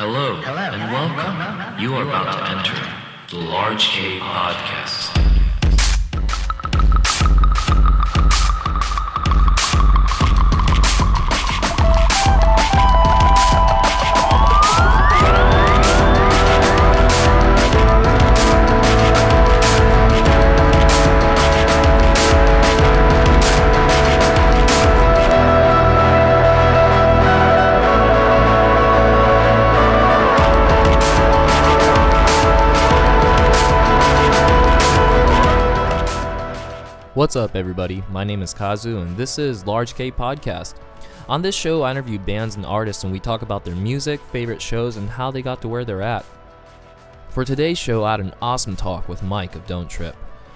Hello, and welcome. You are about to enter the Large K Podcast. What's up, everybody? My name is Kazu, and this is Large K Podcast. On this show, I interview bands and artists, and we talk about their music, favorite shows, and how they got to where they're at. For today's show, I had an awesome talk with Mike of Don't Trip,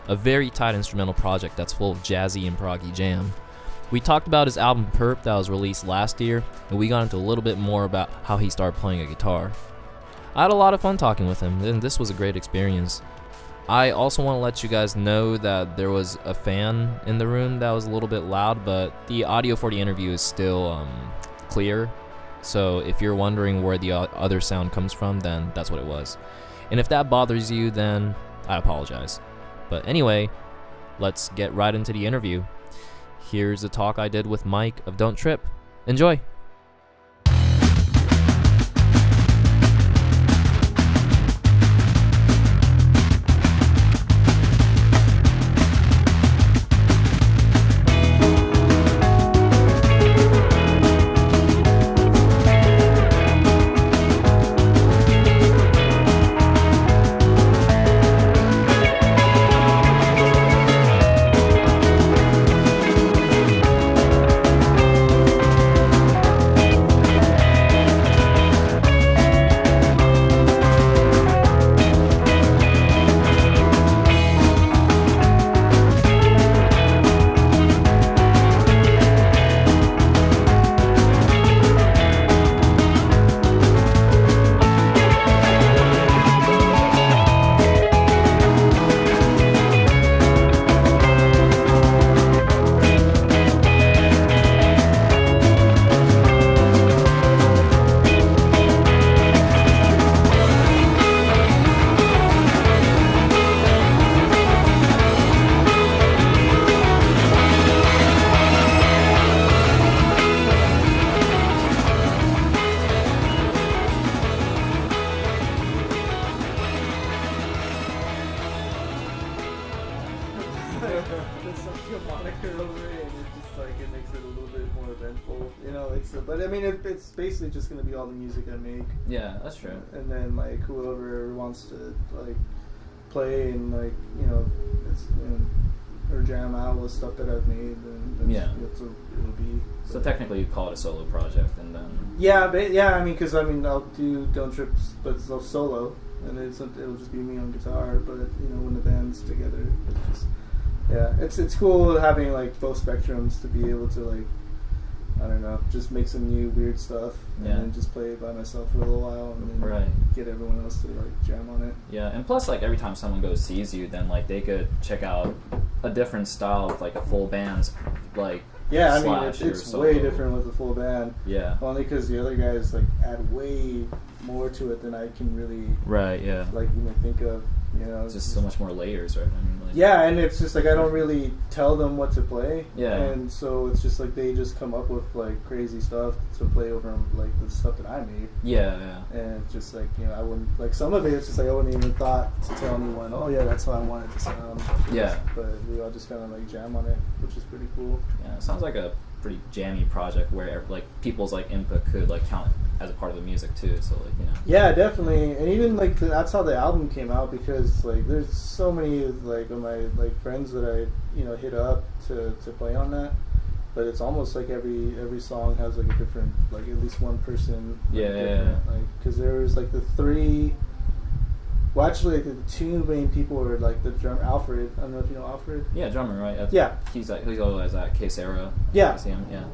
a very tight instrumental project that's full of jazzy and proggy jam. We talked about his album Perp that was released last year, and we got into a little bit more about how he started playing a guitar. I had a lot of fun talking with him, and this was a great experience. I also want to let you guys know that there was a fan in the room that was a little bit loud, but the audio for the interview is still clear. So if you're wondering where the other sound comes from, then that's what it was. And if that bothers you, then I apologize. But anyway, let's get right into the interview. Here's the talk I did with Mike of Don't Trip. Enjoy! There's some moniker over it, and it just like it makes it a little bit more eventful, you know. Like, so, but I mean, it's basically just gonna be all the music I make. Yeah, that's true. And then like whoever wants to like play and like it's or jam out with stuff that I've made, then that's what it'll be. So technically, you call it a solo project, and then I mean, because I'll do Don't Trip, but it's solo, and it'll just be me on guitar. But when the band's together, it's just. Yeah, it's cool having like both spectrums to be able to like, I don't know, just make some new weird stuff and then just play it by myself for a little while and then get everyone else to like jam on it. Yeah, and plus like every time someone sees you, then like they could check out a different style with like a full band's like. Yeah, I mean it's way different with a full band. Yeah. Only because the other guys like add way more to it than I can really. Right. Yeah. Like even think of. It's just so much more layers, right? I mean, like, and it's just like I don't really tell them what to play. Yeah. And so it's just like they just come up with like crazy stuff to play over like the stuff that I made. Yeah, yeah. And it's just like I wouldn't like some of it. It's just like I wouldn't even thought to tell anyone. Oh yeah, that's how I want it to sound. Yeah. But we all just kind of like jam on it, which is pretty cool. Yeah, it sounds like a pretty jammy project where like people's like input could like count as a part of the music too, so like yeah, definitely. And even like that's how the album came out, because like there's so many like of my like friends that I hit up to play on that, but it's almost like every song has like a different, like at least one person like because there was like the three. Well, actually, like, the two main people were like the drummer Alfred. I don't know if you know Alfred. Yeah, drummer, right? He's always at K-Sarah. Yeah.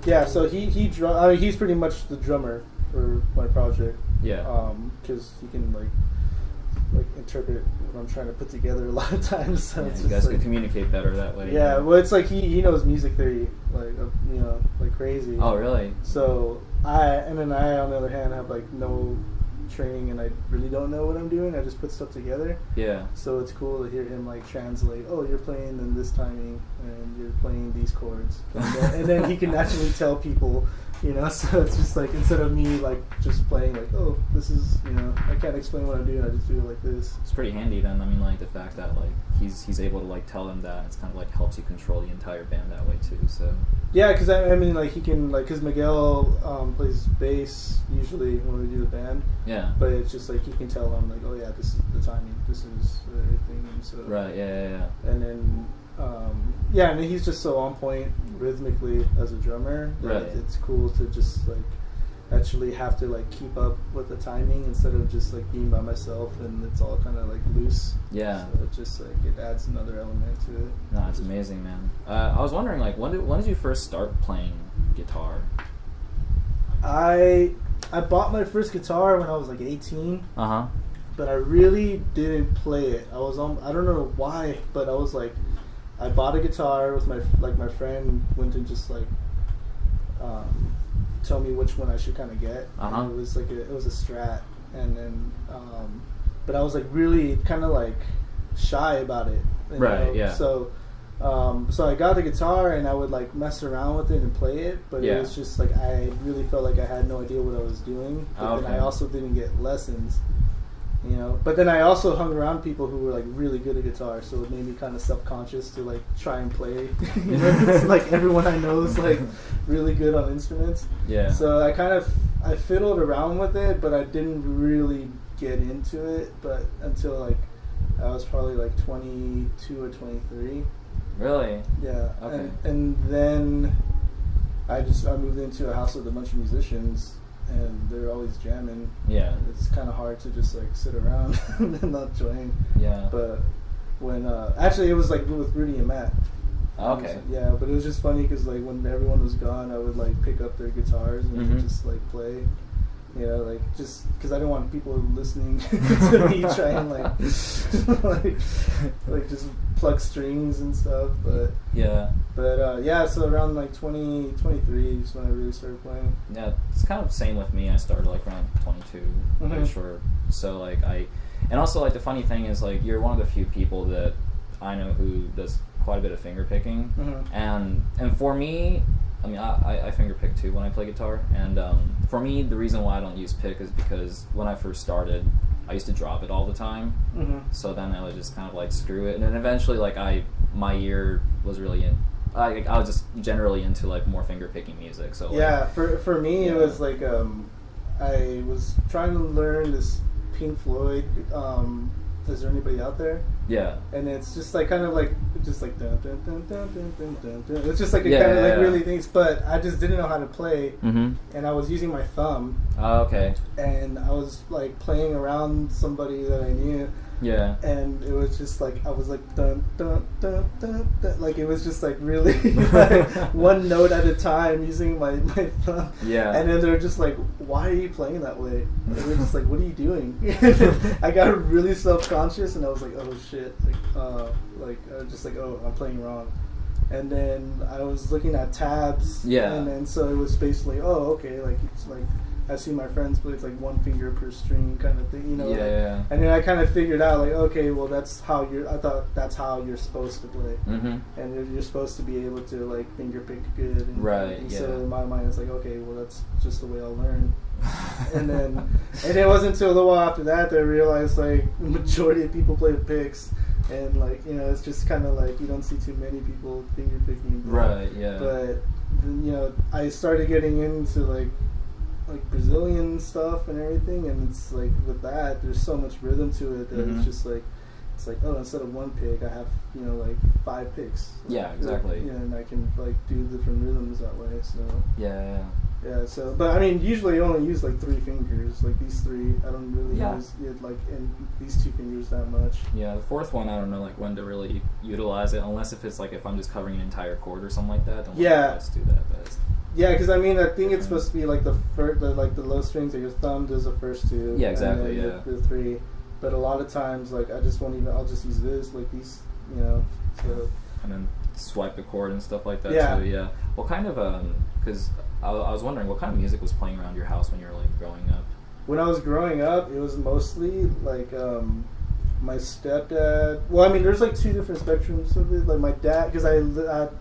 Yeah. So he's pretty much the drummer for my project. Yeah. Because he can like interpret what I'm trying to put together a lot of times. So you guys can communicate better that way. Yeah. Well, it's like he knows music theory like crazy. Oh, really? So I on the other hand have like no training and I really don't know what I'm doing. I just put stuff together. Yeah. So it's cool to hear him like translate. Oh, you're playing in this timing, and you're playing these chords, and then he can actually tell people, you know. So it's just like instead of me like just playing like, oh, this is, you know, I can't explain what I'm doing. I just do it like this. It's pretty handy then. I mean, like the fact that like he's able to like tell them that, it's kind of like helps you control the entire band that way too. So yeah, because I mean like he can like because Miguel plays bass usually when we do the band. yeah. But it's just like he can tell them like, oh yeah, this is the timing, this is everything, and so Right. Yeah. and then yeah, and he's just so on point rhythmically as a drummer that Right. it's cool to just like actually have to like keep up with the timing instead of just like being by myself and it's all kind of like loose. Yeah. So it just like it adds another element to it. No, it's amazing, man. I was wondering, like, when did you first start playing guitar? I bought my first guitar when I was like 18. Uh huh. But I really didn't play it. I was on, I don't know why, but I was like, I bought a guitar with my friend went and just like tell me which one I should kind of get. Uh-huh. And it was like it was a Strat, and then but I was like really kind of like shy about it. You Right, know? yeah. So I got the guitar and I would like mess around with it and play it, but Yeah. it was just like I really felt like I had no idea what I was doing. But then Okay. I also didn't get lessons. You know, but then I also hung around people who were like really good at guitar, so it made me kind of self-conscious to like try and play. You know, it's like everyone I know is like really good on instruments. Yeah. So I fiddled around with it, but I didn't really get into it. But until like I was probably like 22 or 23. Really? Yeah. Okay. And then I moved into a house with a bunch of musicians. And they're always jamming. Yeah. It's kind of hard to just like sit around and not join. Yeah. But when actually it was like with Rudy and Matt. Okay. Yeah, but it was just funny because like when everyone was gone, I would like pick up their guitars and Mhm. just like play. You know, like just because I didn't want people listening to me try and like just plug strings and stuff. But Yeah. yeah, so around like 23 is when I really started playing. Yeah, it's kind of the same with me. I started like around 22, pretty Mhm. sure. So like and also like the funny thing is like you're one of the few people that I know who does quite a bit of finger picking, Mhm. and for me, I mean I finger pick too when I play guitar, and for me the reason why I don't use pick is because when I first started, I used to drop it all the time. Mm-hmm. So then I would just kind of like screw it, and then eventually like my ear was really in. I was just generally into like more finger picking music. So like, Yeah, for me it Yeah. was like I was trying to learn this Pink Floyd. Is there anybody out there? yeah, And it's just like kind of like just like dun, dun, dun, dun, dun, dun, dun, dun. It's just like it Yeah, kind of yeah, like yeah. really things, but I just didn't know how to play, mm-hmm. and I was using my thumb, Oh, okay, and I was like playing around somebody that I knew, yeah, and it was just like I was like dun dun dun dun, dun. Like it was just like really like one note at a time using my thumb. yeah, And then they're just like, why are you playing that way? And they were just like, what are you doing? I got really self-conscious and I was like, oh shit. I was just like, oh, I'm playing wrong. And then I was looking at tabs. Yeah. And then so it was basically, oh, okay, like it's like, I see my friends play, it's like one finger per string kind of thing, you know? Yeah, like, yeah. And then I kind of figured out like, okay, well I thought that's how you're supposed to play. Mm-hmm. And you're supposed to be able to like finger pick good. And, Right, and yeah. so in my mind, it's like, okay, well that's just the way I'll learn. And it wasn't until a little while after that I realized like the majority of people play with picks, and like you know it's just kind of like you don't see too many people finger picking. Right, yeah. But you know I started getting into like Brazilian stuff and everything, and it's like with that there's so much rhythm to it that Mhm. it's just like. It's like, oh, instead of one pick, I have, you know, like 5 picks. Yeah, exactly. Yeah, and I can, like, do different rhythms that way, so. Yeah. Yeah, so, but I mean, usually I only use, like, 3 fingers, like these 3. I don't really Yeah. use it, like, in these 2 fingers that much. Yeah, the fourth one, I don't know, like, when to really utilize it, unless if it's, like, if I'm just covering an entire chord or something like that, then Yeah. let's do that, but it's, Yeah, because I mean, I think it's supposed to be, like, the low strings, like, your thumb does the first 2. Yeah, exactly, and then the 3. But a lot of times, like, I'll just use this, like, these, you know, so. and then swipe the chord and stuff like that, Yeah. too, yeah. What kind of, because I was wondering, what kind of music was playing around your house when you were, like, growing up? when I was growing up, it was mostly like my stepdad. Well, I mean, there's like two different spectrums of it. Like my dad, because I had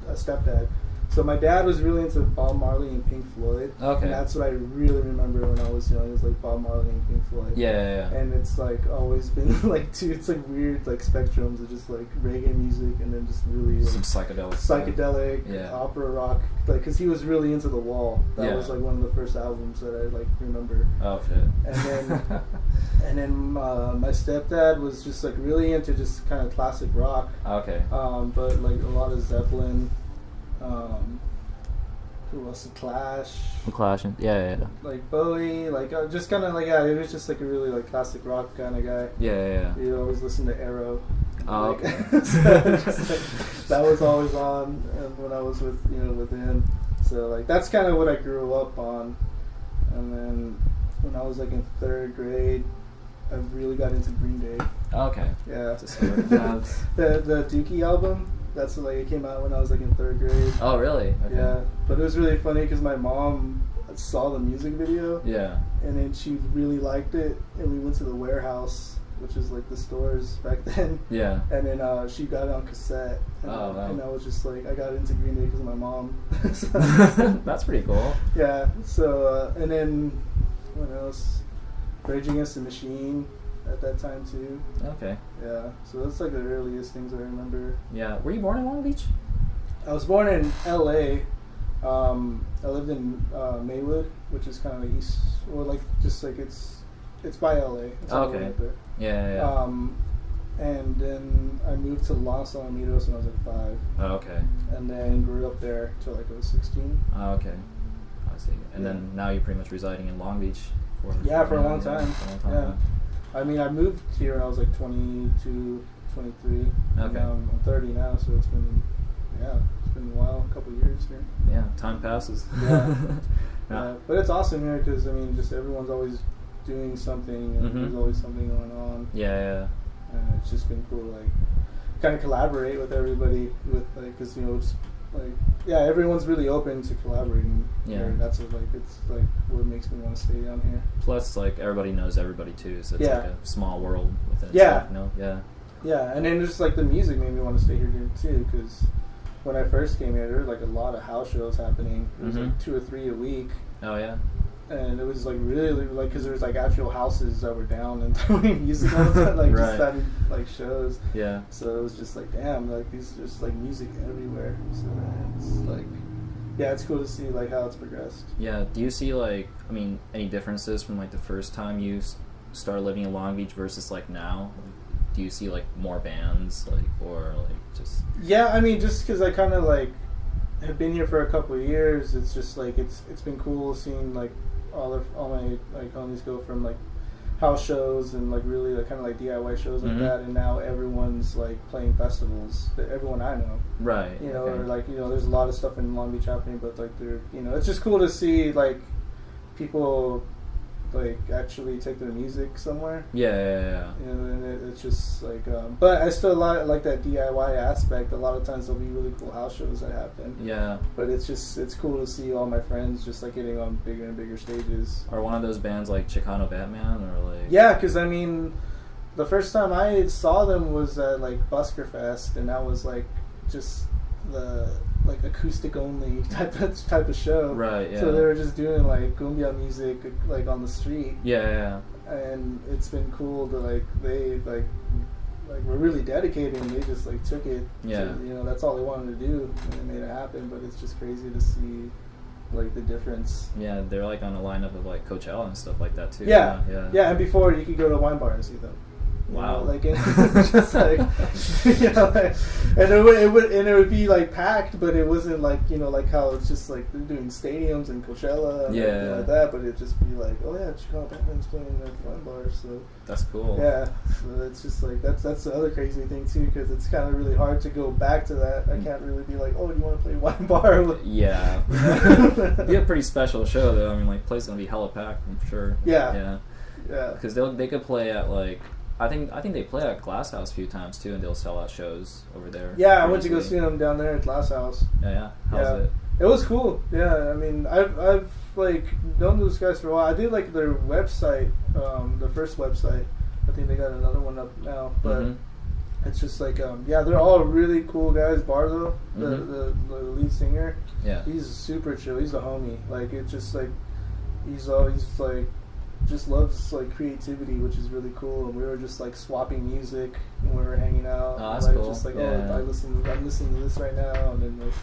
a stepdad. So my dad was really into Bob Marley and Pink Floyd. Okay. And that's what I really remember when I was young. It was like Bob Marley and Pink Floyd. Yeah. And it's like always been like two. It's like weird like spectrums of just like reggae music and then just really like, some psychedelic opera rock. Like, because he was really into The Wall. That was like one of the first albums that I like remember. Oh shit. And then my stepdad was just like really into just kind of classic rock. Okay. But like a lot of Zeppelin. Who else? The Clash. Yeah. Like Bowie. Like just kind of like it was just like a really like classic rock kind of guy. Yeah. You'd always listen to Arrow. Oh, like, okay. so just, like, that was always on when I was with him. So like that's kind of what I grew up on. And then when I was like in 3rd grade, I really got into Green Day. Okay. Yeah. The Dookie album. That's like it came out when I was like in 3rd grade. Oh really? Okay. Yeah, but it was really funny because my mom saw the music video. Yeah. And then she really liked it, and we went to the Warehouse, which is like the stores back then. Yeah. And then she got it on cassette. And, wow. And I was just like, I got into Green Day because of my mom. So, that's pretty cool. Yeah. So and then what else? Rage Against the Machine. At that time too. Okay. Yeah. So that's like the earliest things I remember. Yeah. Were you born in Long Beach? I was born in L.A. I lived in Maywood, which is kind of like east, or like just like it's by L.A. It's okay. Right there. Yeah. And then I moved to Los Alamitos when I was like 5. Oh, okay. And then grew up there till like I was 16. Oh, okay. I see. And then now you're pretty much residing in Long Beach. For a long time. Yeah. I mean, I moved here when I was like 22, 23. Okay. And I'm 30 now, so it's been a while, a couple of years here. Yeah, time passes. Yeah. But it's awesome here because, I mean, just everyone's always doing something and there's always something going on. Yeah. And it's just been cool to, like, kind of collaborate with everybody with, like, because, you know, just, like, everyone's really open to collaborating. Yeah. Here. That's what, like, it's like what makes me want to stay down here. Plus, like, everybody knows everybody too, so it's like a small world within itself. You know? Yeah. Yeah, and then just like the music made me want to stay here too, because when I first came here, there were like a lot of house shows happening. It was like 2 or 3 a week. Oh yeah. And it was like really like because there was like actual houses that were down and throwing music all the time, like just having like shows. Yeah. So it was just like damn, like these just like music everywhere. So it's like it's cool to see like how it's progressed. Yeah. Do you see like any differences from like the first time you started living in Long Beach versus like now? Do you see like more bands like or like just? Yeah, I mean just because I kind of like have been here for a couple of years, it's just like it's been cool seeing like all my like homies go from like house shows and like really like kind of like DIY shows like that, and now everyone's like playing festivals. Everyone I know, right? You know, or like there's a lot of stuff in Long Beach happening, but like they're it's just cool to see like people like actually take their music somewhere. Yeah. And it's just like, but I still like that DIY aspect. A lot of times there'll be really cool house shows that happen. Yeah. But it's cool to see all my friends just like getting on bigger and bigger stages. Are one of those bands like Chicano Batman or like? Yeah, because I mean, the first time I saw them was at like Busker Fest, and that was like just the like acoustic only type of show. Right. Yeah. So they were just doing like cumbia music like on the street. Yeah. And it's been cool to like they like were really dedicated and they just like took it. Yeah. To, that's all they wanted to do and they made it happen. But it's just crazy to see like the difference. Yeah, they're like on a lineup of like Coachella and stuff like that too. Yeah. And before you could go to a wine bar and see them. Wow. Like it's just like like, and it would be like packed, but it wasn't like like how it's just like they're doing stadiums and Coachella and everything like that, but it'd just be like, oh yeah, Chicago Batman's playing at wine bar, so that's cool. Yeah, so it's just like that's the other crazy thing too, because it's kind of really hard to go back to that. I can't really be like, oh, do you want to play wine bar? Yeah. It'd be a pretty special show though. I mean, like, place gonna be hella packed, I'm sure. Yeah. Because they could play at like. I think they play at Glass House a few times too, and they'll sell out shows over there. Yeah, I went to go see them down there at Glass House. Yeah. How's it? It was cool. Yeah, I mean, I've like known those guys for a while. I did like their website, the first website. I think they got another one up now, but it's just like yeah, they're all really cool guys. Barlow, the lead singer, he's super chill. He's a homie. Like it's just like he's always like just loves like creativity, which is really cool. And we were just like swapping music when we were hanging out. Oh, that's like, cool. Just like I'm listening to this right now, and then like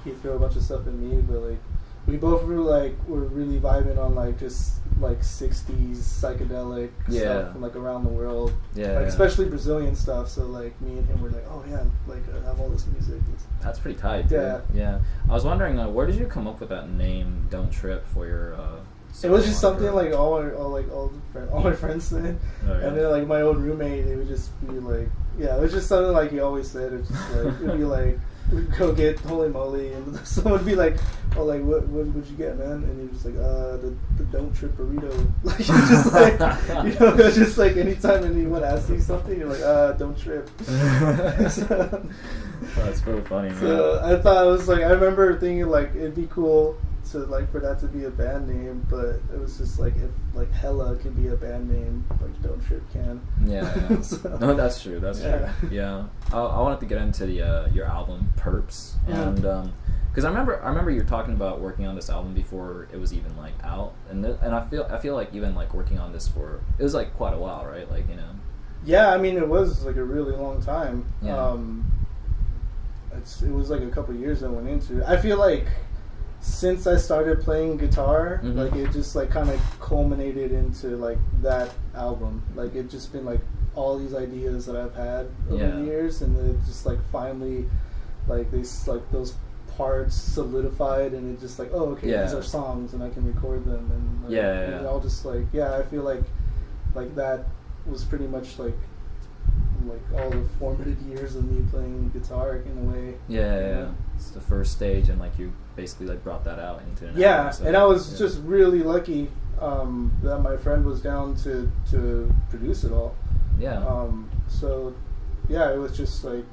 he'd throw a bunch of stuff at me, but like we both were really vibing on like just like 60s psychedelic stuff from like around the world, especially Brazilian stuff. So like me and him were like, oh yeah, like I have all this music. That's pretty tight, dude. Yeah. I was wondering, where did you come up with that name, Don't Trip, for your it was just something like all my friends said, and then like my old roommate, it would just be like, it was just something like he always said. It's just like it'd be like we'd go get holy moly, and someone would be like, oh, like what would you get, man? And he was just like, the Don't Trip burrito. Like you just like it's just like anytime anyone asks you something, you're like, Don't Trip. That's pretty funny, man. So I thought it was like, I remember thinking like it'd be cool to like for that to be a band name, but it was just like if like Hella can be a band name, like Don't Trip can. Yeah. So, no, that's true. That's true. Yeah. I wanted to get into the your album Perps, and because I remember you were talking about working on this album before it was even like out, and I feel like even like working on this it was like quite a while, right? Like Yeah, I mean it was like a really long time. Yeah. It was like a couple of years I went into it. I feel like since I started playing guitar, like it just like kind of culminated into like that album. Like it just been like all these ideas that I've had over the years, and it just like finally like those parts solidified, and it just like, oh okay, these are songs and I can record them, and like, and I'll just like I feel like that was pretty much like all the formative years of me playing guitar in a way. Yeah. It's the first stage, and like you basically like brought that out into an album, so, and I was just really lucky that my friend was down to produce it all. So it was just like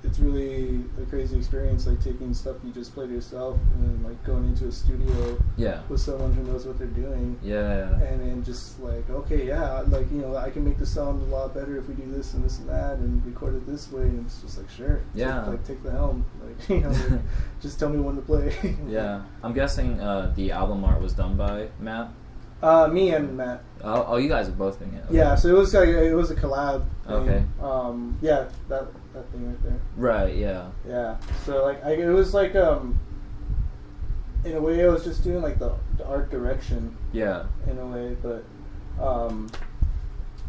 it's really a crazy experience, like taking stuff you just played yourself and then like going into a studio with someone who knows what they're doing, and then just like, okay, like I can make this sound a lot better if we do this and this and that and record it this way, and it's just like, sure, like take the helm, like like, just tell me when to play. I'm guessing the album art was done by Matt. Me and Matt. Oh, you guys have both been it. Okay. Yeah, so it was a collab thing. Okay. That thing right there. Right. Yeah. Yeah. So like it was like in a way I was just doing like the art direction. Yeah. In a way, but the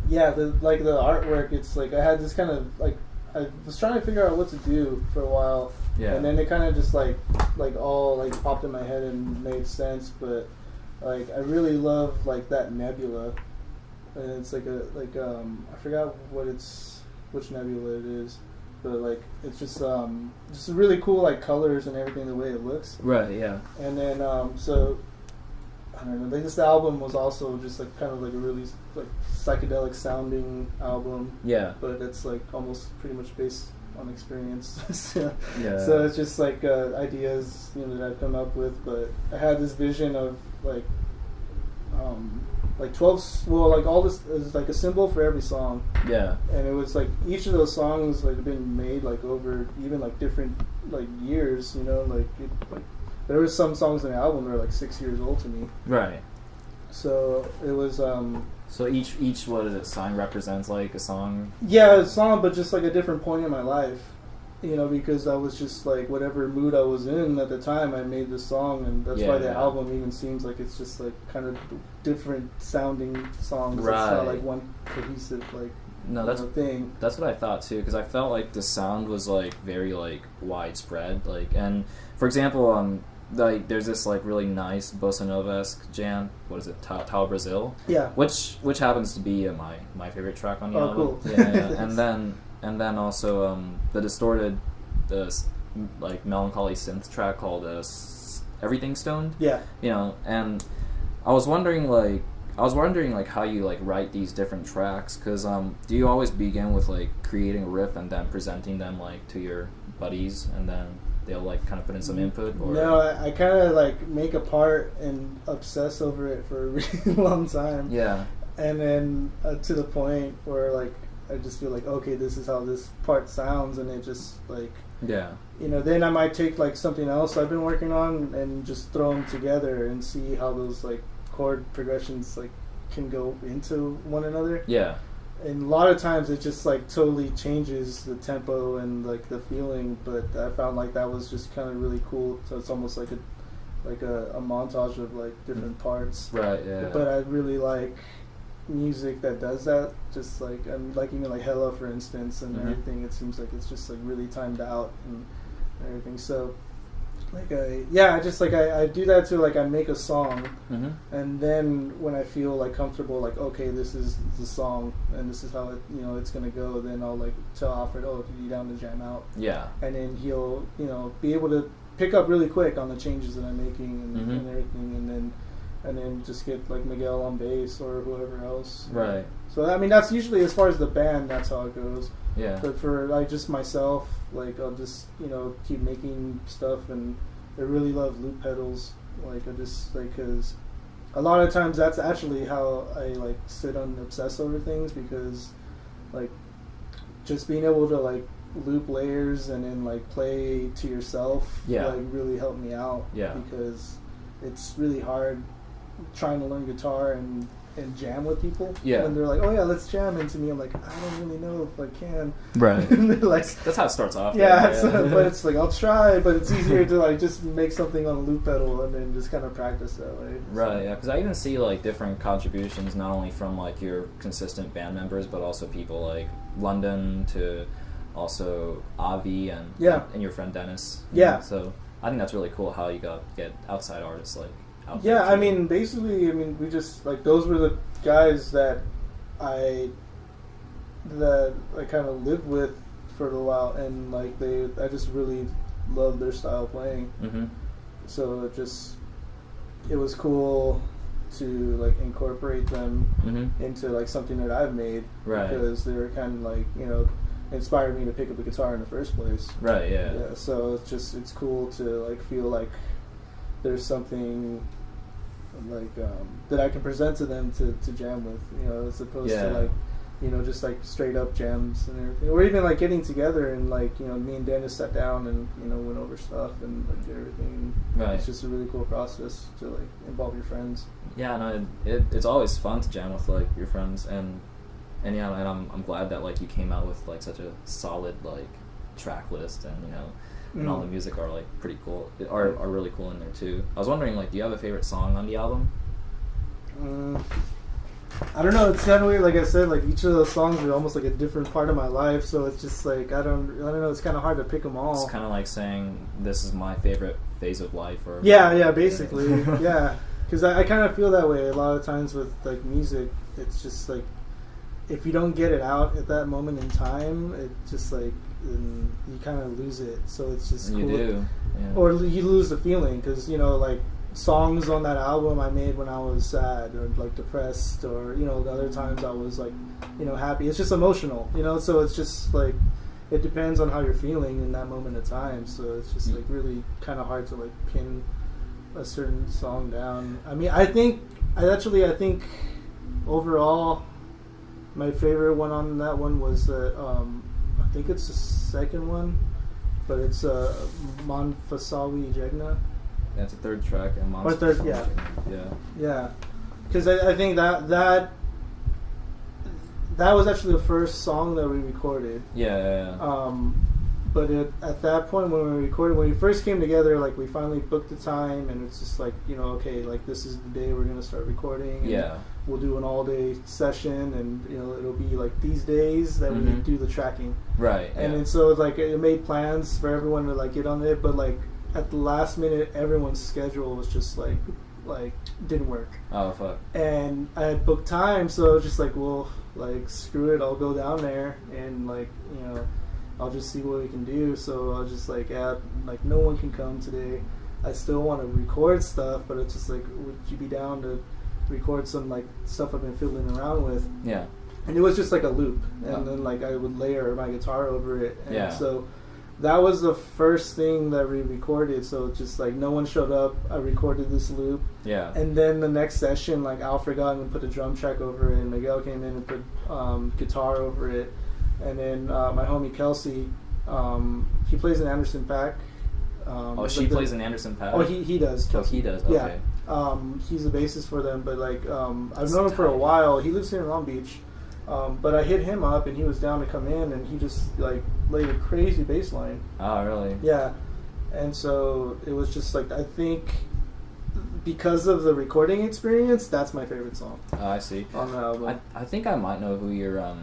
artwork. It's like I had this kind of like I was trying to figure out what to do for a while. Yeah. And then it kind of just like all like popped in my head and made sense, but. Like I really love like that nebula, and it's like I forgot which nebula it is, but like it's just really cool like colors and everything, the way it looks. Right. Yeah. And then so I don't know. Like this album was also just like kind of like a really like psychedelic sounding album. Yeah. But it's like almost pretty much based on experience. So it's just like ideas that I've come up with, but I had this vision of like 12, like all this is like a symbol for every song. Yeah. And it was like each of those songs like been made like over even like different like years, like there was some songs in the album that are like 6 years old to me. Right. So it was so each what is it, song represents like a song? Yeah, a song, but just like a different point in my life. Because I was just like whatever mood I was in at the time, I made this song, and that's why the album even seems like it's just like kind of different sounding songs. Right. It's not like one cohesive thing. That's what I thought too, because I felt like the sound was like very like widespread, like, and for example, like there's this like really nice bossa nova-esque jam. What is it? Tau Brazil. Yeah. Which happens to be my favorite track on the album. Cool. Yeah. And then also the distorted, like melancholy synth track called "Everything Stoned." Yeah. And I was wondering how you like write these different tracks, because do you always begin with like creating a riff and then presenting them like to your buddies and then they'll like kind of put in some input? Or no, I kind of like make a part and obsess over it for a really long time. Yeah. And then to the point where like I just feel like, okay, this is how this part sounds, and it just like, yeah, you know, then I might take like something else I've been working on and just throw them together and see how those like chord progressions like can go into one another. Yeah. And a lot of times it just like totally changes the tempo and like the feeling, but I found like that was just kind of really cool. So it's almost like a montage of like different parts. Right. Yeah. But I really like music that does that. Just like, and like even like Hella, for instance, and everything. It seems like it's just like really timed out and everything. So like I just like I do that too. Like I make a song, and then when I feel like comfortable, like okay, this is the song and this is how it, you know, it's gonna go, then I'll like tell Alfred, oh, you down to jam out? Yeah. And then he'll, you know, be able to pick up really quick on the changes that I'm making and everything, and then just get like Miguel on bass or whoever else. Right. So I mean that's usually, as far as the band, that's how it goes. Yeah. But for like just myself, like I'll just, you know, keep making stuff, and I really love loop pedals. Like I just like, because a lot of times that's actually how I like sit and obsess over things, because like just being able to like loop layers and then like play to yourself, like really helped me out. Yeah. Because it's really hard trying to learn guitar and jam with people. Yeah. When they're like, oh yeah, let's jam, and to me I'm like, I don't really know if I can. Right. And they're like, that's how it starts off. Yeah, but it's like I'll try, but it's easier to like just make something on a loop pedal and then just kind of practice that way. Right. Yeah. Because I even see like different contributions, not only from like your consistent band members, but also people like London to also Avi and your friend Dennis. Yeah. So I think that's really cool how you get outside artists like. Yeah, I mean, basically, we just like, those were the guys that I kind of lived with for a little while, and like I just really loved their style playing. So it was cool to like incorporate them into like something that I've made, right? Because they were kind of like, you know, inspired me to pick up the guitar in the first place, right? Yeah. So it's cool to like feel like there's something like that I can present to them to jam with, you know, as opposed to like, you know, just like straight up jams and everything, or even like getting together and like, you know, me and Dennis sat down and, you know, went over stuff and like did everything. Right. It's just a really cool process to like involve your friends. Yeah, no, it's always fun to jam with like your friends, and yeah, and I'm glad that like you came out with like such a solid like track list, and you know. And all the music are like pretty cool, are really cool in there too. I was wondering, like, do you have a favorite song on the album? I don't know. It's kind of weird. Like I said, like each of those songs are almost like a different part of my life. So it's just like I don't know. It's kind of hard to pick them all. It's kind of like saying this is my favorite phase of life, or basically, yeah. Because I kind of feel that way a lot of times with like music. It's just like if you don't get it out at that moment in time, it just like. And you kind of lose it, so it's just cool. You do, yeah. Or you lose the feeling, because you know, like songs on that album I made when I was sad or like depressed, or you know, the other times I was like, you know, happy. It's just emotional, you know. So it's just like it depends on how you're feeling in that moment of time. So it's just like really kind of hard to like pin a certain song down. I mean, I think overall my favorite one on that one was I think it's the second one, but it's Monfasawi Jegna. Yeah, it's a third track. And Yeah. Because I think that was actually the first song that we recorded. Yeah. But at that point when we first came together, like we finally booked the time, and it's just like, you know, okay, like this is the day we're gonna start recording. And we'll do an all-day session, and you know it'll be like these days that we do the tracking. Right. And then so like it made plans for everyone to like get on it, but like at the last minute, everyone's schedule was just like didn't work. Oh fuck. And I had booked time, so I was just like, well, like screw it, I'll go down there and like, you know, I'll just see what we can do. So I was just like, like no one can come today. I still want to record stuff, but it's just like, would you be down to record some like stuff I've been fiddling around with? Yeah. And it was just like a loop, and then like I would layer my guitar over it, and so that was the first thing that we recorded. So just like no one showed up, I recorded this loop. Yeah. And then the next session, like Al forgot and put a drum track over it, and Miguel came in and put guitar over it. And then my homie Kelsey, he plays in Anderson .Paak. She plays in Anderson .Paak? Oh, he does. Oh, he does. Okay. Yeah. He's a bassist for them, but like I've known him for a while. He lives here in Long Beach. But I hit him up and he was down to come in, and he just like laid a crazy bass line. Oh, really? Yeah. And so it was just like, I think because of the recording experience, that's my favorite song. Oh, I see. On the album. I think I might know who you're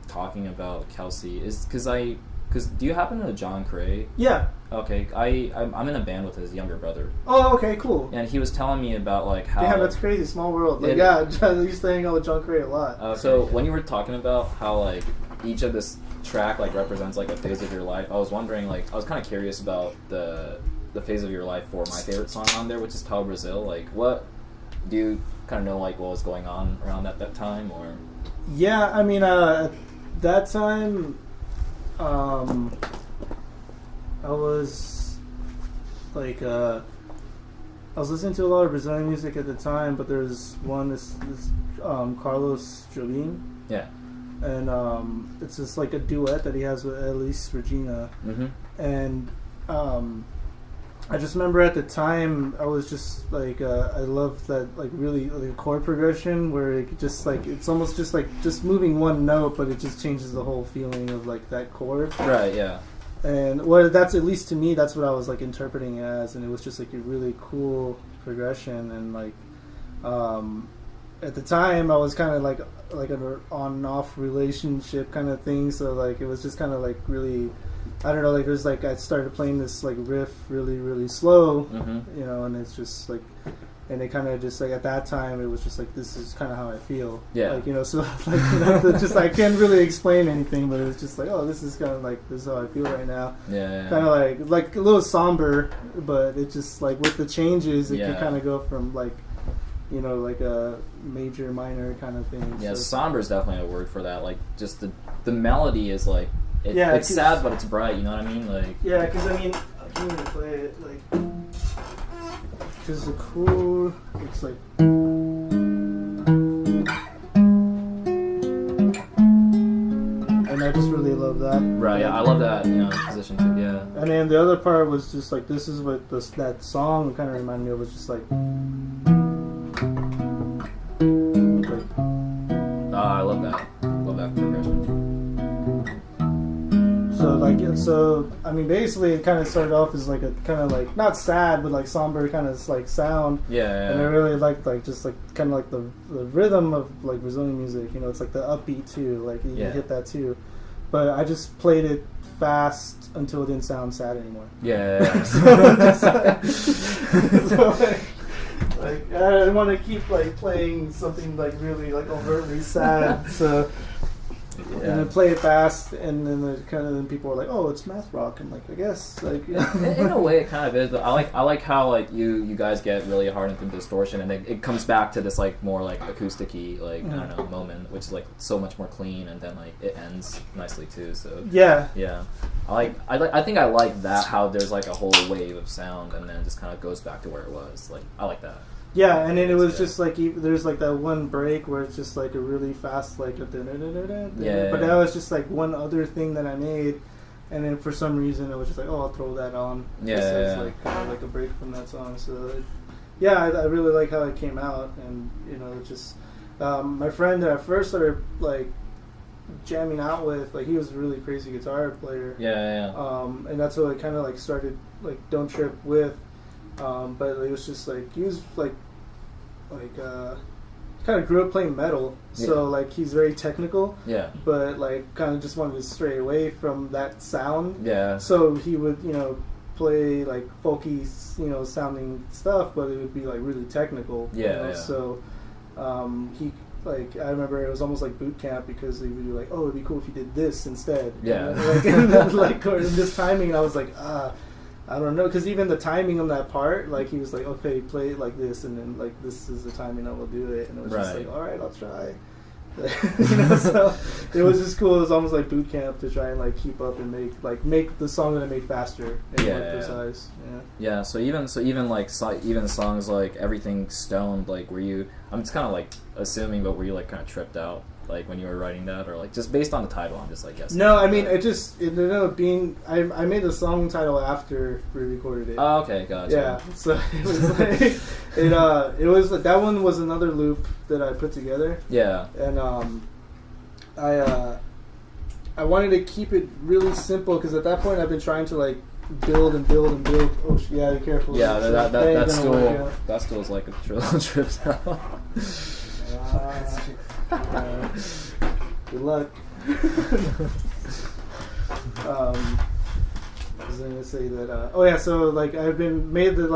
talking about, Kelsey. Is because do you happen to know John Cray? Yeah. Okay, I'm in a band with his younger brother. Oh, okay, cool. And he was telling me about like how. Yeah, that's crazy. Small world. Like, I used to hang out with John Cray a lot. Okay. So when you were talking about how like each of this track like represents like a phase of your life, I was wondering, like, I was kind of curious about the phase of your life for my favorite song on there, which is Tell Brazil. Like, what do you kind of know like what was going on around that time, or? Yeah, I mean, at that time, I was like, I was listening to a lot of Brazilian music at the time, but there's this Carlos Jobim. Yeah. And it's just like a duet that he has with Elis Regina. Mm-hmm. And I just remember at the time I was just like, I loved that like really like chord progression where it just like, it's almost just like just moving one note, but it just changes the whole feeling of like that chord. Right. Yeah. And well, that's, at least to me, that's what I was like interpreting it as, and it was just like a really cool progression. And like at the time I was kind of like an on and off relationship kind of thing, so like it was just kind of like really, I don't know, like there's like I started playing this like riff really really slow, mm-hmm. you know, and it's just like, and it kind of just like at that time it was just like, this is kind of how I feel, yeah, like, you know, so like, you know, just I can't really explain anything, but it's just like, oh, this is kind of like, this is how I feel right now, yeah. kind of like a little somber, but it just like with the changes it can kind of go from like, you know, like a major minor kind of thing. Yeah, so. Somber is definitely a word for that. Like, just the melody is like, it's sad, but it's bright, you know what I mean? Like, yeah, because I mean, I can't even play it, like, because the chord, it's like, and I just really love that. Right, yeah, I love that, you know, position too, yeah. And then the other part was just like, this is what that song kind of reminded me of, was just like, I love that. Love that progression. So I mean, basically, it kind of started off as like a kind of like not sad, but like somber kind of like sound. Yeah. And I really liked like just like kind of like the rhythm of like Brazilian music. You know, it's like the upbeat too. Like you hit that too. But I just played it fast until it didn't sound sad anymore. Yeah. So like I didn't want to keep like playing something like really like overtly sad, so and then play it fast, and then then people are like, oh, it's math rock. I'm like, I guess like in a way it kind of is, but I like how like you guys get really hard into distortion, and then it comes back to this like more like acousticy like I don't know moment, which is like so much more clean, and then like it ends nicely too. So yeah, I think I like that, how there's like a whole wave of sound and then it just kind of goes back to where it was. Like I like that. Yeah, and then it was just like, there's like that one break where it's just like a really fast like a but that was just like one other thing that I made, and then for some reason I was just like, oh, I'll throw that on. As like kind of like a break from that song. So I really like how it came out, and you know, it just my friend that I first started like jamming out with, like he was a really crazy guitar player. And that's what I kind of like started like Don't Trip with. But it was just like, he was like kind of grew up playing metal, so like he's very technical, but like kind of just wanted to stray away from that sound, so he would, you know, play like folky, you know, sounding stuff, but it would be like really technical, you know? So he, like, I remember it was almost like boot camp, because they would be like, oh, it'd be cool if you did this instead, like or this timing, and I was like, I don't know, because even the timing on that part, like he was like, okay, play it like this, and then like this is the timing I will do it, and it was just like, all right, I'll try. So it was just cool. It was almost like boot camp to try and like keep up and make the song that I made faster and more precise. Yeah. So even like even songs like Everything Stoned, like were you? I'm just kind of like assuming, but were you like kind of tripped out like when you were writing that, or like just based on the title? I'm just like guessing. No, I mean it ended up being I made the song title after we recorded it. Oh, okay, gotcha. Yeah, so it was like it was like, that one was another loop that I put together. Yeah, and I wanted to keep it really simple because at that point I've been trying to like build and build and build. Oh yeah, be careful. Yeah, that stool is like a trips out. Good luck. I was gonna say that. So like I've been made the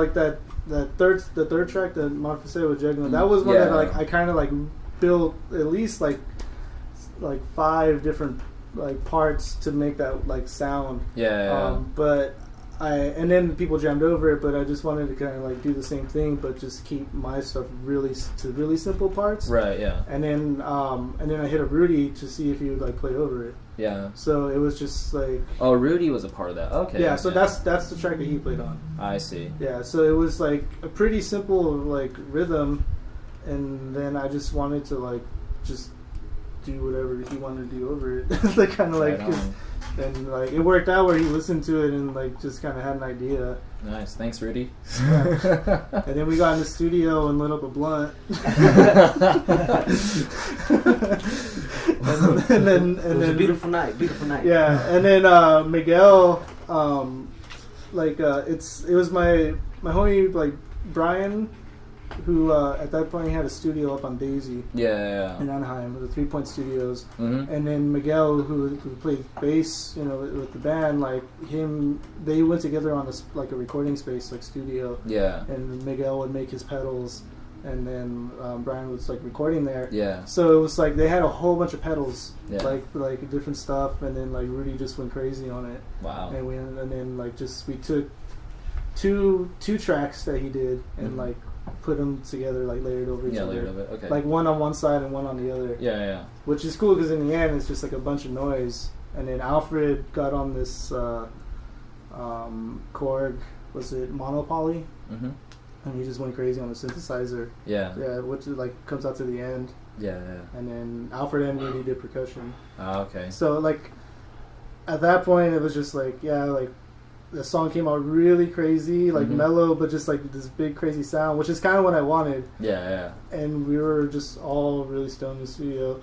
third track, the Monfuseo with Jegno. That was one that like I kind of like built at least like 5 different like parts to make that like sound. But and then people jammed over it, but I just wanted to kind of like do the same thing, but just keep my stuff really simple parts. Right. Yeah. And then I hit up Rudy to see if he would like play over it. Yeah. So it was just like. Oh, Rudy was a part of that. Okay. Yeah. So that's the track that he played on. I see. Yeah. So it was like a pretty simple like rhythm, and then I just wanted to like just do whatever he wanted to do over it. Like kind of like. And like it worked out where he listened to it and like just kind of had an idea. Nice, thanks, Rudy. And then we got in the studio and lit up a blunt. and then it was a beautiful night. Yeah, and then Miguel, it was my homie like Brian, who at that point he had a studio up on Daisy. Yeah. In Anaheim, the 3 Point Studios. Mm-hmm. And then Miguel, who played bass, with the band, like they went together on a recording space, like studio. Yeah. And Miguel would make his pedals, and then Brian was like recording there. Yeah. So it was like they had a whole bunch of pedals, yeah. like different stuff, and then like Rudy just went crazy on it. Wow. And then we took two tracks that he did and mm-hmm. like put them together, like layered over each other. Yeah, layered over. Okay. Like one on one side and one on the other. Yeah. Which is cool because in the end it's just like a bunch of noise. And then Alfred got on this Korg, was it Monopoly? Mm-hmm. And he just went crazy on the synthesizer. Yeah. Yeah, which like comes out to the end. Yeah. And then Alfred and Rudy did percussion. Oh, okay. So like at that point it was just like the song came out really crazy, like mm-hmm. mellow, but just like this big crazy sound, which is kind of what I wanted. Yeah. And we were just all really stoned in the studio.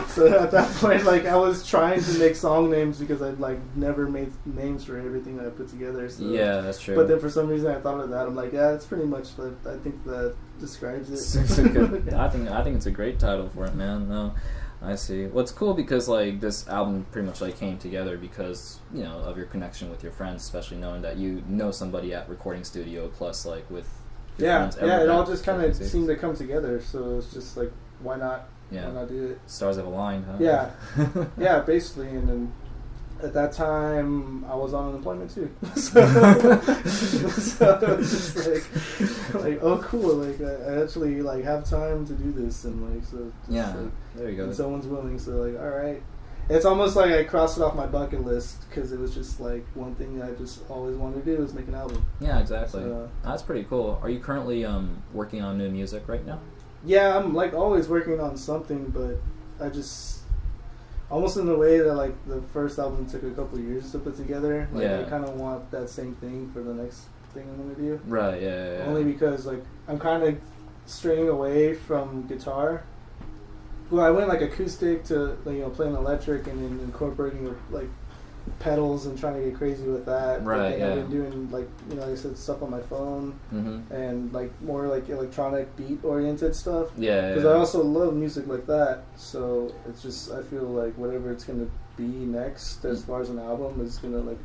So at that point, like I was trying to make song names because I'd like never made names for everything that I put together. So. Yeah, that's true. But then for some reason I thought of that. I'm like, that's pretty much what I think that describes it. It's a good, I think it's a great title for it, man. No. I see. Well, it's cool because like this album pretty much like came together because of your connection with your friends, especially knowing that you know somebody at recording studio, plus like with your friends. It all just kind of seemed to come together. So it's just like, why not? Yeah. Why not do it? Stars have aligned, huh? Yeah, yeah, basically. And then at that time, I was on unemployment too. So it was just like, oh, cool! Like I actually like have time to do this, and like so. Yeah, there you go. And someone's willing, so like, all right. It's almost like I crossed it off my bucket list because it was just like one thing I just always wanted to do was make an album. Yeah, exactly. So, that's pretty cool. Are you currently working on new music right now? Yeah, I'm like always working on something, but I just. Almost in the way that like the first album took a couple of years to put together. Like I kind of want that same thing for the next thing I'm gonna do. Right. Yeah. Only because like I'm kind of straying away from guitar. Well, I went like acoustic to playing electric and then incorporating like pedals and trying to get crazy with that. Right. Yeah. I've been doing like I said stuff on my phone mm-hmm. and like more like electronic beat oriented stuff. Yeah. Because I also love music like that. So it's just I feel like whatever it's gonna be next as far as an album is gonna like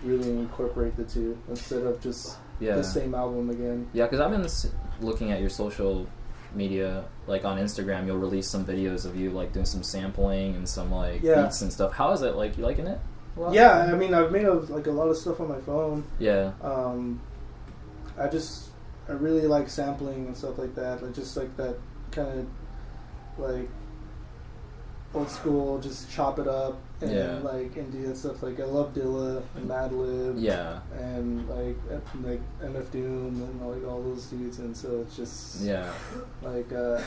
really incorporate the two instead of just the same album again. Yeah, because I've been looking at your social media, like on Instagram, you'll release some videos of you like doing some sampling and some like beats and stuff. How is it? Like, you liking it? Yeah, I mean, I've made like a lot of stuff on my phone. Yeah. I really like sampling and stuff like that. Like just like that kind of like old school, just chop it up and and do that stuff. Like I love Dilla and Madlib, and like MF Doom and like all those dudes, and so it's just like I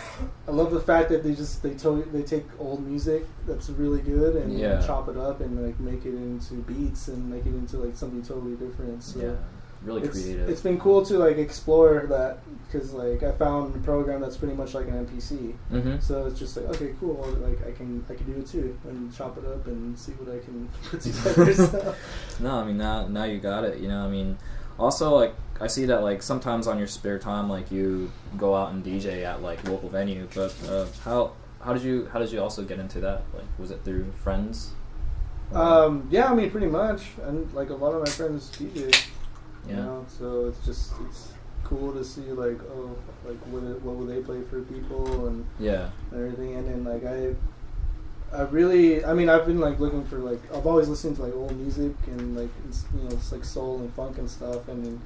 love the fact that they take old music that's really good and chop it up and like make it into beats and make it into like something totally different. So really creative. It's been cool to like explore that because like I found a program that's pretty much like an MPC. So it's just like, okay, cool. Like I can do it too and chop it up and see what I can put together. So. No, I mean now you got it. You know, I mean, also like I see that like sometimes on your spare time like you go out and DJ at like local venue. But how did you also get into that? Like, was it through friends? Yeah, I mean pretty much, and like a lot of my friends DJ. You know, so it's cool to see like what will they play for people and everything, and then like I've been like looking for like I've always listened to like old music and like it's like soul and funk and stuff, and then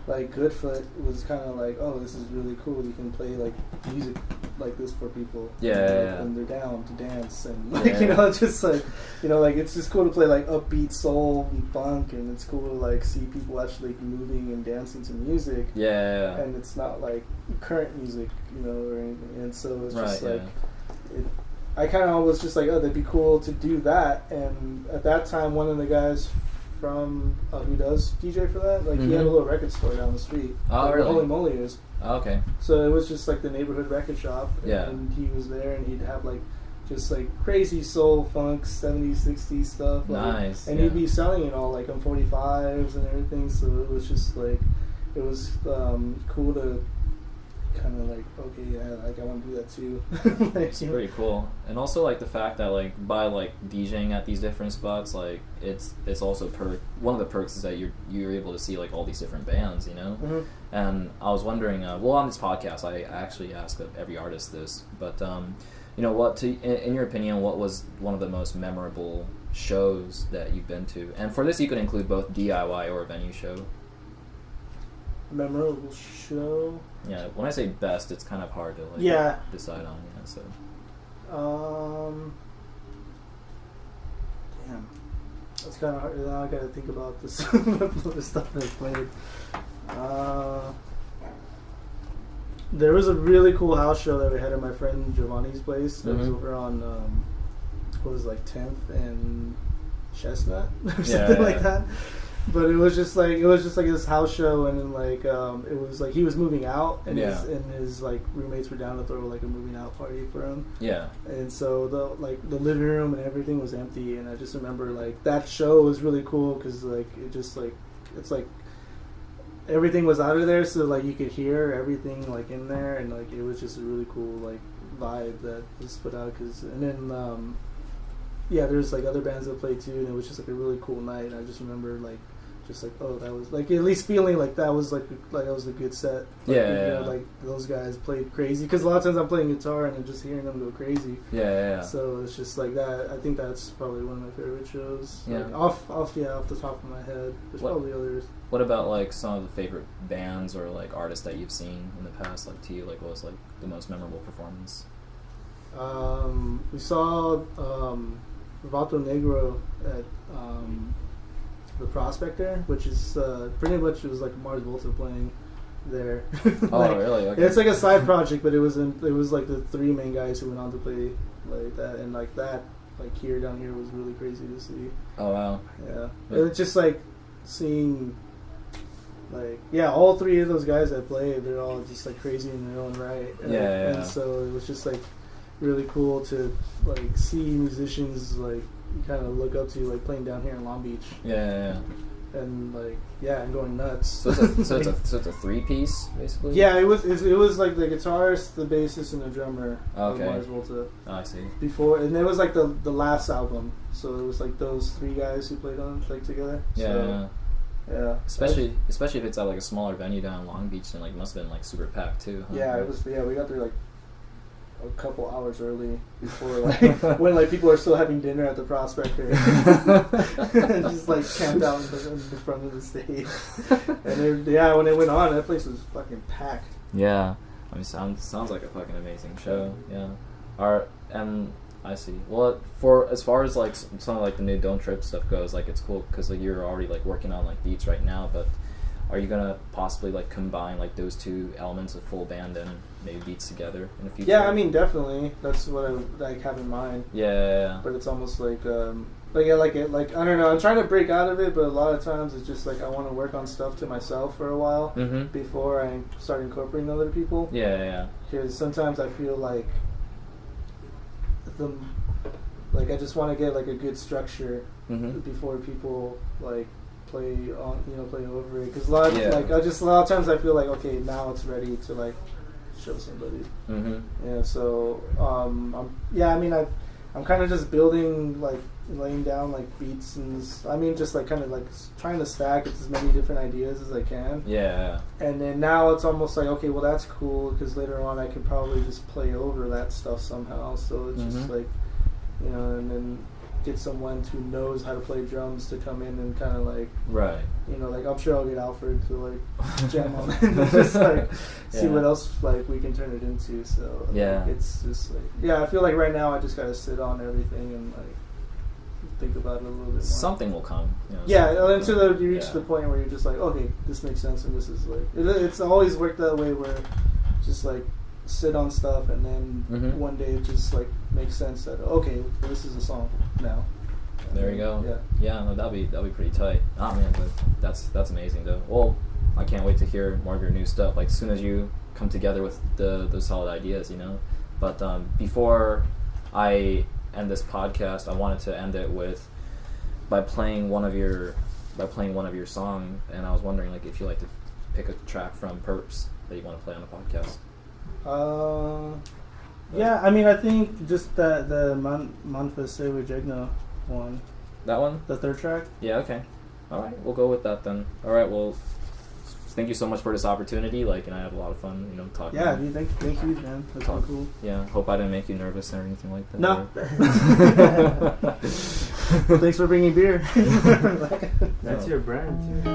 like Goodfoot was kind of like, oh, this is really cool, you can play like music like this for people and they're down to dance and like it's just like like it's just cool to play like upbeat soul and funk, and it's cool to like see people actually like, moving and dancing to music and it's not like current music or anything, and so it's just like I kind of was just like, oh, that'd be cool to do that, and at that time one of the guys from who does DJ for that, like he had a little record store down the street. Oh, really? Holy Moly is. Oh, okay. So it was just like the neighborhood record shop, and he was there, and he'd have like just like crazy soul, funk, 70s, 60s stuff. Like, nice. And he'd be selling it all like on 45s and everything. So it was just like it was cool to kind of like, okay, like I want to do that too. Like, it's pretty cool. And also like the fact that like by like DJing at these different spots, like it's also one of the perks is that you're able to see like all these different bands, and I was wondering, well, on this podcast I actually ask every artist this, but what in your opinion, what was one of the most memorable shows that you've been to? And for this you could include both DIY or a venue show. Memorable show. Yeah, when I say best, it's kind of hard to like decide on. So. Damn, that's kind of hard. Now I got to think about this the stuff that I played. There was a really cool house show that we had at my friend Giovanni's place. That was over on what was it, like 10th and Chestnut or something like that. But it was just like this house show, and then like it was like he was moving out, and his like roommates were down to throw like a moving out party for him. Yeah. And so the living room and everything was empty, and I just remember like that show was really cool because like it just like it's like everything was out of there, so like you could hear everything like in there, and like it was just a really cool like vibe that was put out. And then there's like other bands that played too, and it was just like a really cool night. And I just remember like just like, oh, that was like at least feeling like that was like that was a good set. Like, like those guys played crazy, because a lot of times I'm playing guitar and I'm just hearing them go crazy. So it's just like that. I think that's probably one of my favorite shows. Like off the top of my head. There's probably others. What about like some of the favorite bands or like artists that you've seen in the past? Like to you, like what was like the most memorable performance? We saw Vato Negro at the Prospector, which is pretty much, it was like Mars Volta playing there. Oh, really? Okay. It's like a side project, but it was like the three main guys who went on to play like that, and like that like down here was really crazy to see. Oh wow. Yeah. It's just like seeing like all three of those guys that played, they're all just like crazy in their own right. And so it was just like really cool to like see musicians like you kind of look up to, like playing down here in Long Beach. And like and going nuts. So it's a 3-piece basically. Yeah, it was like the guitarist, the bassist, and the drummer. Okay. Mars Volta. Oh, I see. Before, and it was like the last album, so it was like those three guys who played on like together. Yeah. Especially if it's at like a smaller venue down in Long Beach, and like must have been like super packed too. Huh? Yeah, it was. Yeah, we got there like a couple hours early before, like when like people are still having dinner at the Prospector, and just like camped out in the front of the stage. And when it went on, that place was fucking packed. Yeah, I mean, sounds like a fucking amazing show. Yeah. And I see. Well, for as far as like some of like the new Don't Trip stuff goes, like it's cool because like you're already like working on like beats right now. But are you gonna possibly like combine like those two elements of full band and maybe beats together in the future? Yeah, I mean, definitely. That's what I like have in mind. Yeah. But it's almost like yeah, like I don't know. I'm trying to break out of it, but a lot of times it's just like I want to work on stuff to myself for a while before I start incorporating other people. Yeah. Because sometimes I feel like I just want to get like a good structure before people like play over it. Because a lot of times I feel like, okay, now it's ready to like show somebody. Yeah. So I'm kind of just building, like laying down like beats and just like kind of like trying to stack as many different ideas as I can. Yeah. And then now it's almost like, okay, well that's cool because later on I can probably just play over that stuff somehow. So it's just like, and then get someone who knows how to play drums to come in and kind of like, right. Like I'm sure I'll get Alfred to like jam on it and just like see what else like we can turn it into. So like, it's just like, I feel like right now I just gotta sit on everything and like think about it a little bit more. Something will come. Until you reach the point where you're just like, okay, this makes sense, and this is like it's always worked that way where just like sit on stuff and then one day it just like makes sense that okay, this is a song now. There you go. Yeah, no, that'll be pretty tight. Oh man, but that's amazing though. Well, I can't wait to hear more of your new stuff. Like as soon as you come together with those solid ideas, But before I end this podcast, I wanted to end it by playing one of your songs, and I was wondering like if you like to pick a track from Perps that you want to play on the podcast. Yeah, I mean, I think just the Manfase Jegna one. That one? The third track? Yeah, okay. All right, we'll go with that then. All right, well, thank you so much for this opportunity. And I had a lot of fun, talking. Yeah, dude, thank you, man. That's so cool. Yeah, hope I didn't make you nervous or anything like that. No. Thanks for bringing beer. That's your brand, too.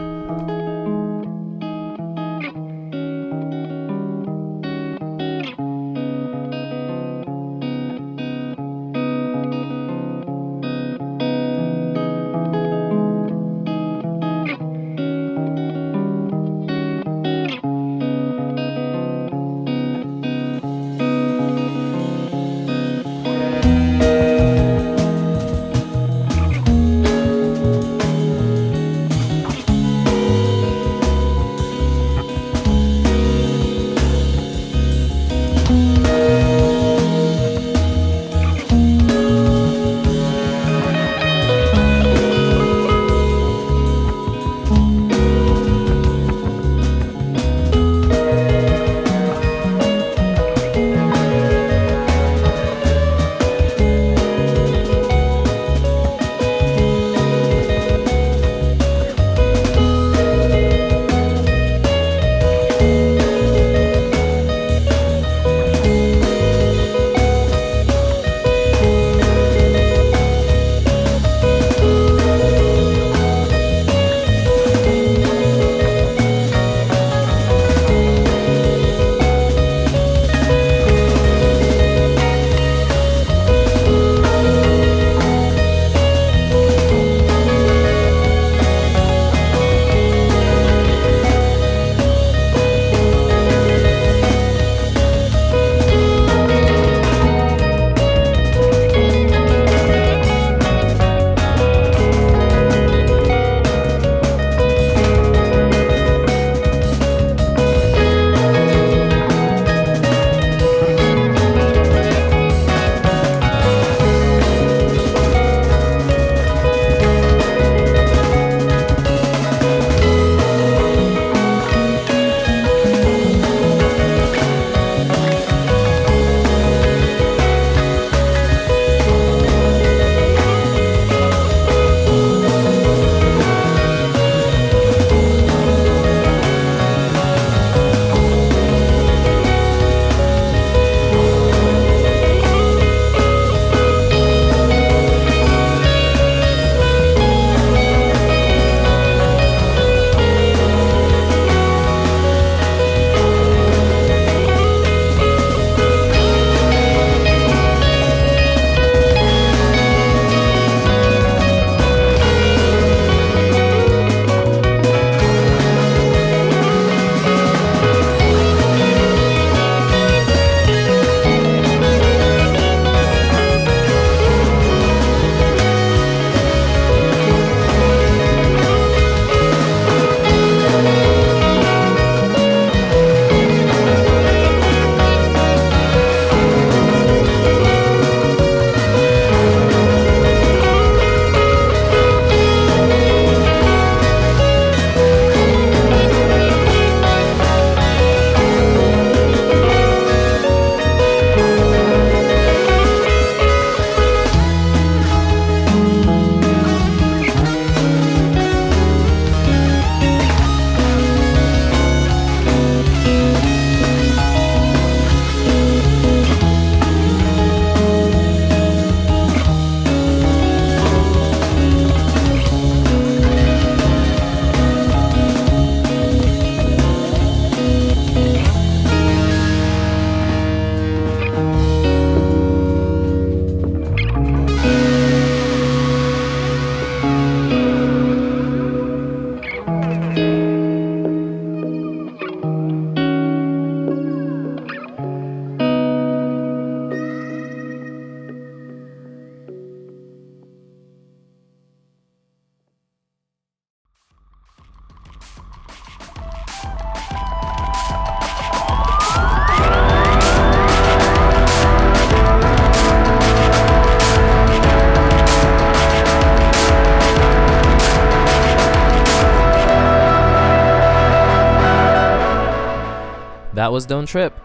That was Don't Trip.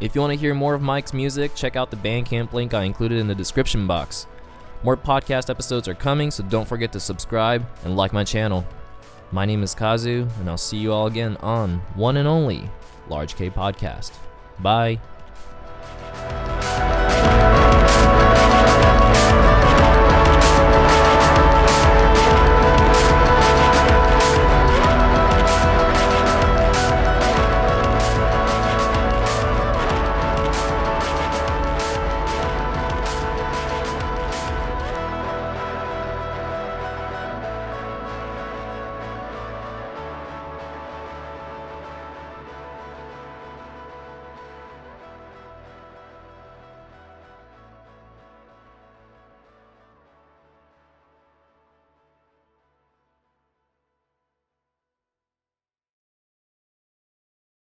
If you want to hear more of Mike's music, check out the Bandcamp link I included in the description box. More podcast episodes are coming, so don't forget to subscribe and like my channel. My name is Kazu, and I'll see you all again on one and only Large K Podcast. Bye.